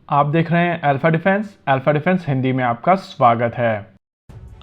आप देख रहे हैं अल्फा डिफेंस हिंदी में आपका स्वागत है।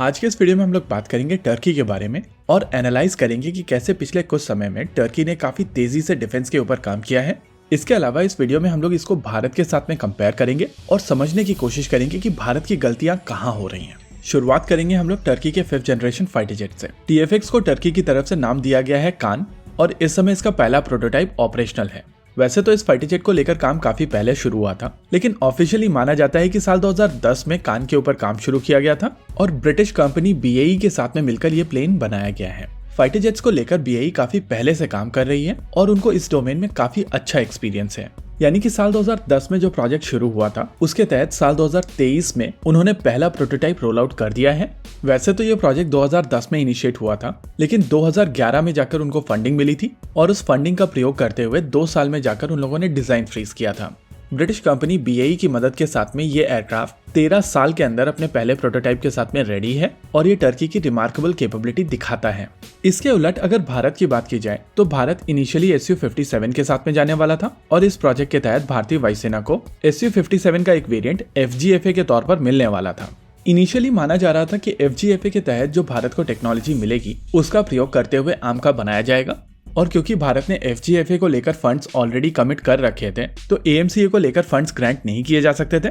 आज के इस वीडियो में हम लोग बात करेंगे टर्की के बारे में और एनालाइज करेंगे कि कैसे पिछले कुछ समय में टर्की ने काफी तेजी से डिफेंस के ऊपर काम किया है। इसके अलावा इस वीडियो में हम लोग इसको भारत के साथ में कंपेयर करेंगे और समझने की कोशिश करेंगे कि भारत की गलतियां कहाँ हो रही हैं। शुरुआत करेंगे हम लोग टर्की के 5th जनरेशन फाइटर जेट से। TFX को टर्की की तरफ से नाम दिया गया है कान और इस समय इसका पहला प्रोटोटाइप ऑपरेशनल है। वैसे तो इस फाइटर जेट को लेकर काम काफी पहले शुरू हुआ था, लेकिन ऑफिशियली माना जाता है कि साल 2010 में कान के ऊपर काम शुरू किया गया था और ब्रिटिश कंपनी BAE के साथ में मिलकर ये प्लेन बनाया गया है। फाइटर जेट्स को लेकर BAE काफी पहले से काम कर रही है और उनको इस डोमेन में काफी अच्छा एक्सपीरियंस है। यानी कि साल 2010 में जो प्रोजेक्ट शुरू हुआ था उसके तहत साल 2023 में उन्होंने पहला प्रोटोटाइप रोल आउट कर दिया है। वैसे तो ये प्रोजेक्ट 2010 में इनिशिएट हुआ था, लेकिन 2011 में जाकर उनको फंडिंग मिली थी और उस फंडिंग का प्रयोग करते हुए 2 साल में जाकर उन लोगों ने डिजाइन फ्रीज किया था। ब्रिटिश कंपनी BAE की मदद के साथ में ये एयरक्राफ्ट 13 साल के अंदर अपने पहले प्रोटोटाइप के साथ में रेडी है और ये टर्की की रिमार्केबल कैपेबिलिटी दिखाता है। इसके उलट अगर भारत की बात की जाए तो भारत इनिशियली Su-57 के साथ में जाने वाला था और इस प्रोजेक्ट के तहत भारतीय वायुसेना को Su-57 का एक वेरिएंट FGFA के तौर पर मिलने वाला था। इनिशियली माना जा रहा था कि FGFA के तहत जो भारत को टेक्नोलॉजी मिलेगी उसका प्रयोग करते हुए आम का बनाया जाएगा, और क्योंकि भारत ने FGFA को लेकर फंड्स ऑलरेडी कमिट कर रखे थे तो AMCA को लेकर फंड्स ग्रांट नहीं किए जा सकते थे।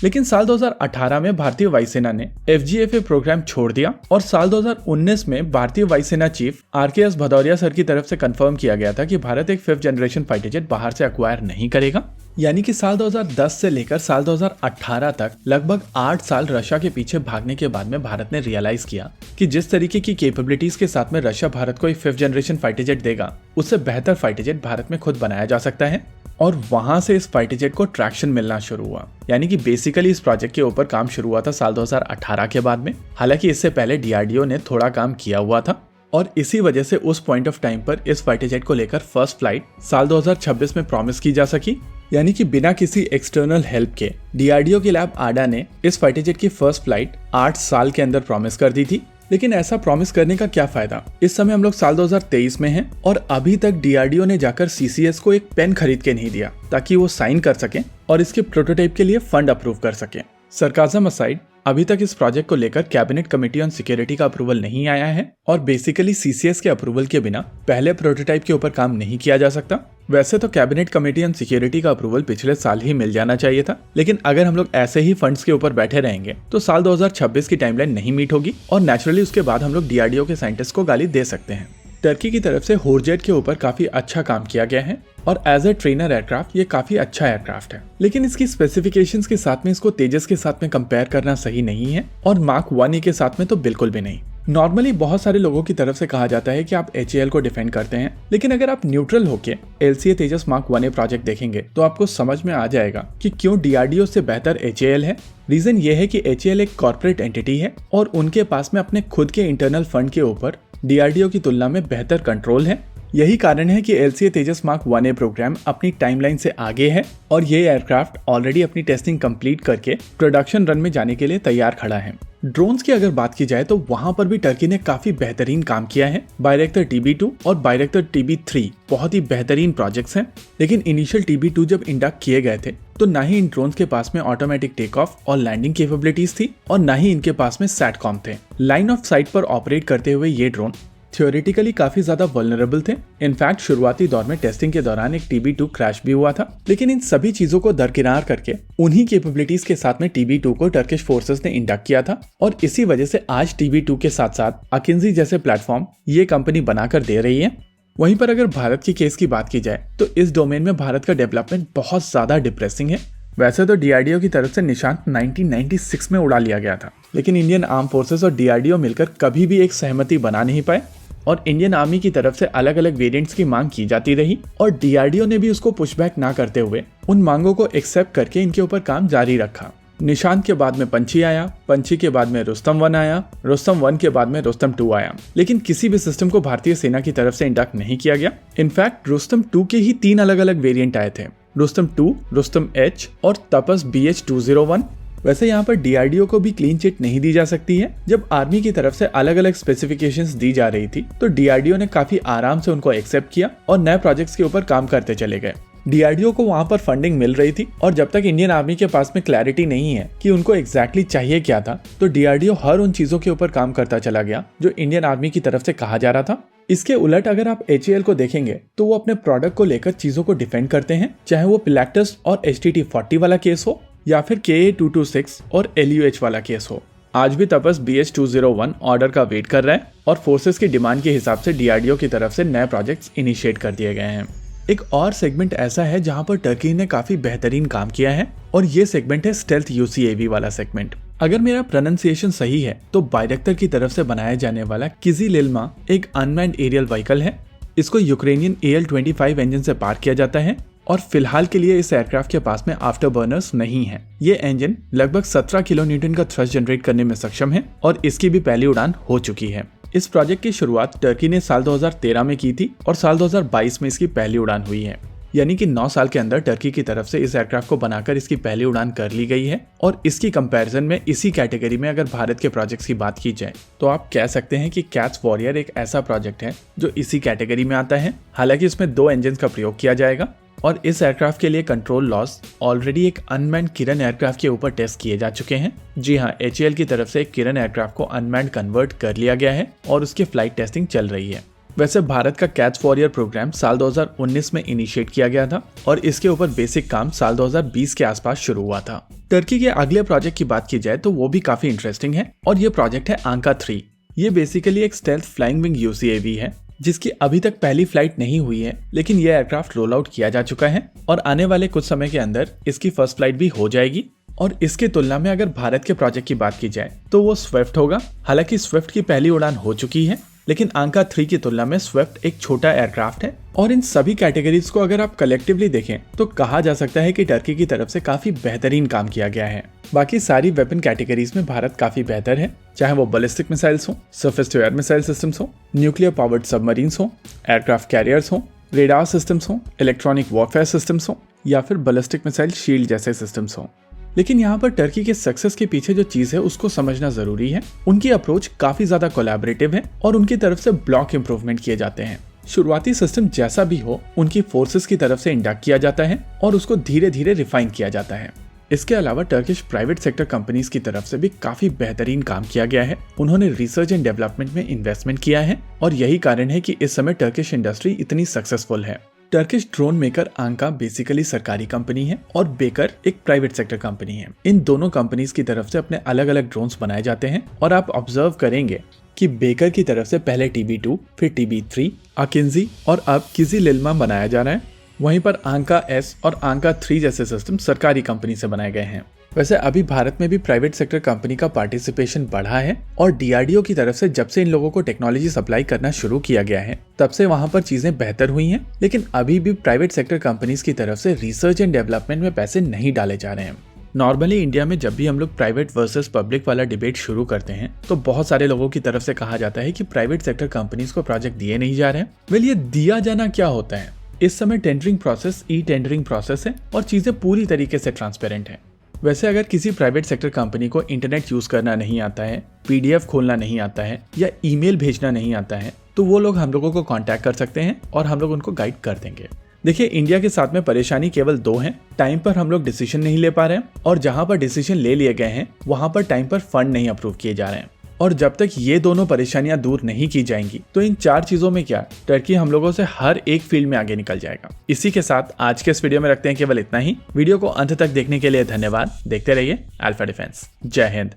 लेकिन साल 2018 में भारतीय वायुसेना ने FGFA प्रोग्राम छोड़ दिया और साल 2019 में भारतीय वायुसेना चीफ RKS भदौरिया सर की तरफ से कंफर्म किया गया था कि भारत एक 5th जनरेशन फाइटर जेट बाहर से अक्वायर नहीं करेगा। यानी कि साल 2010 से लेकर साल 2018 तक लगभग 8 साल रशिया के पीछे भागने के बाद में भारत ने रियलाइज किया कि जिस तरीके की कैपेबिलिटीज के साथ में रशिया भारत को एक 5th जनरेशन फाइटर जेट देगा उससे बेहतर फाइटर जेट भारत में खुद बनाया जा सकता है, और वहां से इस फाइटर जेट को ट्रैक्शन मिलना शुरू हुआ। यानी कि बेसिकली इस प्रोजेक्ट के ऊपर काम शुरू हुआ था साल 2018 के बाद में। हालांकि इससे पहले DRDO ने थोड़ा काम किया हुआ था और इसी वजह से उस पॉइंट ऑफ टाइम पर इस फाइटर जेट को लेकर फर्स्ट फ्लाइट साल 2026 में प्रॉमिस की जा सकी। यानी कि बिना किसी एक्सटर्नल हेल्प के DRDO की लैब आडा ने इस फाइटर जेट की फर्स्ट फ्लाइट 8 साल के अंदर प्रॉमिस कर दी थी। लेकिन ऐसा प्रॉमिस करने का क्या फायदा। इस समय हम लोग साल 2023 में हैं और अभी तक DRDO ने जाकर CCS को एक पेन खरीद के नहीं दिया ताकि वो साइन कर सकें और इसके प्रोटोटाइप के लिए फंड अप्रूव कर सकें। सरकाज़म असाइड, अभी तक इस प्रोजेक्ट को लेकर कैबिनेट कमेटी ऑन सिक्योरिटी का अप्रूवल नहीं आया है और बेसिकली CCS के अप्रूवल के बिना पहले प्रोटोटाइप के ऊपर काम नहीं किया जा सकता। वैसे तो कैबिनेट कमेटी ऑन सिक्योरिटी का अप्रूवल पिछले साल ही मिल जाना चाहिए था, लेकिन अगर हम लोग ऐसे ही फंड्स के ऊपर बैठे रहेंगे तो साल 2026 की टाइमलाइन नहीं मीट होगी और नेचुरली उसके बाद हम लोग DRDO के साइंटिस्ट को गाली दे सकते हैं। टर्की की तरफ से होरजेट के ऊपर काफी अच्छा काम किया गया है और एज ए ट्रेनर एयरक्राफ्ट ये काफी अच्छा एयरक्राफ्ट है, लेकिन इसकी स्पेसिफिकेशंस के साथ में इसको तेजस के साथ में कंपेयर करना सही नहीं है और मार्क 1A के साथ में तो बिल्कुल भी नहीं। नॉर्मली बहुत सारे लोगों की तरफ से कहा जाता है कि आप HAL को डिफेंड करते हैं, लेकिन अगर आप न्यूट्रल होके LCA तेजस मार्क 1A प्रोजेक्ट देखेंगे तो आपको समझ में आ जाएगा कि क्यों DRDO से बेहतर HAL है। रीजन ये है कि HAL एक कॉर्पोरेट एंटिटी है और उनके पास में अपने खुद के इंटरनल फंड के ऊपर DRDO की तुलना में बेहतर कंट्रोल है। यही कारण है कि LCA तेजस मार्क 1A प्रोग्राम अपनी टाइमलाइन से आगे है और ये एयरक्राफ्ट ऑलरेडी अपनी टेस्टिंग कंप्लीट करके प्रोडक्शन रन में जाने के लिए तैयार खड़ा है। ड्रोन्स की अगर बात की जाए तो वहां पर भी टर्की ने काफी बेहतरीन काम किया है। बायरेक्टर TB2 और बायरेक्टर TB3 बहुत ही बेहतरीन प्रोजेक्ट्स हैं, लेकिन इनिशियल TB2 जब इंडक्ट किए गए थे तो ना ही इन ड्रोन्स के पास में ऑटोमेटिक टेक ऑफ और लैंडिंग कैपेबिलिटीज थी और ना ही इनके पास में सैटकॉम थे। लाइन ऑफ साइट पर ऑपरेट करते हुए ये ड्रोन थियोरेटिकली काफी ज्यादा वल्नरेबल थे। इनफैक्ट शुरुआती दौर में टेस्टिंग के दौरान एक TB2 क्रैश भी हुआ था, लेकिन इन सभी चीजों को दरकिनार करके उन्हीं कैपेबिलिटीज के साथ में TB2 को टर्किश फोर्सेस ने इंडक्ट किया था और इसी वजह से आज TB2 के साथ साथ अकिंजी जैसे प्लेटफॉर्म ये कंपनी बनाकर दे रही है। वहीं पर अगर भारत की केस की बात की जाए तो इस डोमेन में भारत का डेवलपमेंट बहुत ज्यादा डिप्रेसिंग है। वैसे तो DRDO की तरफ से निशांत 1996 में उड़ा लिया गया था, लेकिन इंडियन आर्म फोर्सेस और DRDO मिलकर कभी भी एक सहमति बना नहीं पाए और इंडियन आर्मी की तरफ से अलग अलग वेरिएंट्स की मांग की जाती रही और DRDO ने भी उसको पुशबैक ना करते हुए उन मांगों को एक्सेप्ट करके इनके ऊपर काम जारी रखा। निशांत के बाद में पंछी आया, पंछी के बाद में रुस्तम 1 आया, रुस्तम 1 के बाद में रुस्तम 2 आया, लेकिन किसी भी सिस्टम को भारतीय सेना की तरफ से इंडक्ट नहीं किया गया। इनफैक्ट रुस्तम 2 के ही 3 अलग अलग वेरिएंट आए थे, रुस्तम 2, रुस्तम H और तपस BH201। वैसे यहाँ पर DRDO को भी क्लीन चिट नहीं दी जा सकती है। जब आर्मी की तरफ से अलग अलग स्पेसिफिकेशंस दी जा रही थी तो DRDO ने काफी आराम से उनको एक्सेप्ट किया और नए प्रोजेक्ट्स के ऊपर काम करते चले गए। डीआरडीओ को वहां पर फंडिंग मिल रही थी और जब तक इंडियन आर्मी के पास में क्लैरिटी नहीं है कि उनको एग्जैक्टली चाहिए क्या था, तो डीआरडीओ हर उन चीजों के ऊपर काम करता चला गया जो इंडियन आर्मी की तरफ से कहा जा रहा था। इसके उलट अगर आप HAL को देखेंगे तो वो अपने प्रोडक्ट को लेकर चीजों को डिफेंड करते हैं, चाहे वो पिलैक्टस और HTT-40 वाला केस हो या फिर KA-226 और LUH वाला केस हो। आज भी तपस BH-201 ऑर्डर का वेट कर रहा है और फोर्सेस की डिमांड के हिसाब से डीआरडीओ की तरफ से नए प्रोजेक्ट्स इनिशिएट कर दिए गए हैं। एक और सेगमेंट ऐसा है जहां पर टर्की ने काफी बेहतरीन काम किया है और ये सेगमेंट है स्टेल्थ UCAV वाला सेगमेंट। अगर मेरा प्रोनाउंसिएशन सही है तो बायरक्टर की तरफ से बनाया जाने वाला किजिलिल्मा एक अनमैन्ड एरियल व्हीकल है। इसको यूक्रेनियन AL-25 इंजन से पार किया जाता है और फिलहाल के लिए इस एयरक्राफ्ट के पास में आफ्टर बर्नर्स नहीं है। ये इंजन लगभग 17 किलो न्यूटन का थ्रस्ट जनरेट करने में सक्षम है और इसकी भी पहली उड़ान हो चुकी है। इस प्रोजेक्ट की शुरुआत टर्की ने साल 2013 में की थी और साल 2022 में इसकी पहली उड़ान हुई है, यानी कि 9 साल के अंदर टर्की की तरफ से इस एयरक्राफ्ट को बनाकर इसकी पहली उड़ान कर ली गई है। और इसकी कंपैरिजन में इसी कैटेगरी में अगर भारत के प्रोजेक्ट्स की बात की जाए तो आप कह सकते हैं कि कैट्स वॉरियर एक ऐसा प्रोजेक्ट है जो इसी कैटेगरी में आता है। हालांकि इसमें 2 इंजन का प्रयोग किया जाएगा और इस एयरक्राफ्ट के लिए कंट्रोल लॉस ऑलरेडी एक अनमैन्ड किरण एयरक्राफ्ट के ऊपर टेस्ट किए जा चुके हैं। जी हाँ, HAL की तरफ से एक किरण एयरक्राफ्ट को अनमैन्ड कन्वर्ट कर लिया गया है और उसकी फ्लाइट टेस्टिंग चल रही है। वैसे भारत का कैट्स वॉरियर प्रोग्राम साल 2019 में इनिशिएट किया गया था और इसके ऊपर बेसिक काम साल 2020 के आसपास शुरू हुआ था। टर्की के अगले प्रोजेक्ट की बात की जाए तो वो भी काफी इंटरेस्टिंग है और ये प्रोजेक्ट है आंका 3। ये बेसिकली एक स्टेल्थ फ्लाइंग विंग UCAV है जिसकी अभी तक पहली फ्लाइट नहीं हुई है, लेकिन यह एयरक्राफ्ट रोल आउट किया जा चुका है और आने वाले कुछ समय के अंदर इसकी फर्स्ट फ्लाइट भी हो जाएगी। और इसके तुलना में अगर भारत के प्रोजेक्ट की बात की जाए तो वो स्विफ्ट होगा। हालांकि स्विफ्ट की पहली उड़ान हो चुकी है, लेकिन आंका 3 की तुलना में स्विफ्ट एक छोटा एयरक्राफ्ट है। और इन सभी कैटेगरीज को अगर आप कलेक्टिवली देखें तो कहा जा सकता है कि टर्की की तरफ से काफी बेहतरीन काम किया गया है। बाकी सारी वेपन कैटेगरीज में भारत काफी बेहतर है, चाहे वो बैलिस्टिक मिसाइल्स हो, surface to air missile systems हो, न्यूक्लियर पावर्ड सबमरीन्स हो, एयरक्राफ्ट कैरियर्स हो, रेडार सिस्टम्स हो, इलेक्ट्रॉनिक वॉरफेयर सिस्टम्स हो या फिर बैलिस्टिक मिसाइल शील्ड जैसे सिस्टम्स हो। लेकिन यहाँ पर टर्की के सक्सेस के पीछे जो चीज है उसको समझना जरूरी है। उनकी अप्रोच काफी ज्यादा कोलैबोरेटिव है और उनकी तरफ से ब्लॉक इंप्रूवमेंट किए जाते हैं। शुरुआती सिस्टम जैसा भी हो उनकी फोर्सेस की तरफ से इंडक्ट किया जाता है और उसको धीरे धीरे रिफाइन किया जाता है। इसके अलावा टर्किश प्राइवेट सेक्टर कंपनीज की तरफ से भी काफी बेहतरीन काम किया गया है। उन्होंने रिसर्च एंड डेवलपमेंट में इन्वेस्टमेंट किया है और यही कारण है कि इस समय टर्किश इंडस्ट्री इतनी सक्सेसफुल है। टर्किश ड्रोन मेकर आंका बेसिकली सरकारी कंपनी है और बेकर एक प्राइवेट सेक्टर कंपनी है। इन दोनों कंपनीज की तरफ से अपने अलग अलग ड्रोन्स बनाए जाते हैं और आप ऑब्जर्व करेंगे कि बेकर की तरफ से पहले TB2, फिर TB3, अकिंजी और अब किजिलिल्मा बनाया जा रहा है। वहीं पर आंका S और आंका 3 जैसे सिस्टम सरकारी कंपनी से बनाए गए हैं। वैसे अभी भारत में भी प्राइवेट सेक्टर कंपनी का पार्टिसिपेशन बढ़ा है और डीआरडीओ की तरफ से जब से इन लोगों को टेक्नोलॉजी सप्लाई करना शुरू किया गया है तब से वहां पर चीजें बेहतर हुई हैं। लेकिन अभी भी प्राइवेट सेक्टर कंपनीज की तरफ से रिसर्च एंड डेवलपमेंट में पैसे नहीं डाले जा रहे हैं। नॉर्मली इंडिया में जब भी हम लोग प्राइवेट वर्सेस पब्लिक वाला डिबेट शुरू करते हैं तो बहुत सारे लोगों की तरफ से कहा जाता है कि प्राइवेट सेक्टर कंपनीज को प्रोजेक्ट दिए नहीं जा रहे हैं। वेल, ये दिया जाना क्या होता है? इस समय टेंडरिंग प्रोसेस ई-टेंडरिंग प्रोसेस है और चीजें पूरी तरीके से ट्रांसपेरेंट है। वैसे अगर किसी प्राइवेट सेक्टर कंपनी को इंटरनेट यूज करना नहीं आता है, PDF खोलना नहीं आता है या ईमेल भेजना नहीं आता है तो वो लोग हम लोगों को कांटेक्ट कर सकते हैं और हम लोग उनको गाइड कर देंगे। देखिए, इंडिया के साथ में परेशानी केवल 2 है। टाइम पर हम लोग डिसीजन नहीं ले पा रहे हैं और जहां पर डिसीजन ले लिए गए हैं वहां पर टाइम पर फंड नहीं अप्रूव किए जा रहे हैं। और जब तक ये दोनों परेशानियां दूर नहीं की जाएंगी तो इन 4 चीजों में क्या टर्की हम लोगों से हर एक फील्ड में आगे निकल जाएगा। इसी के साथ आज के इस वीडियो में रखते हैं केवल इतना ही। वीडियो को अंत तक देखने के लिए धन्यवाद। देखते रहिए अल्फा डिफेंस। जय हिंद।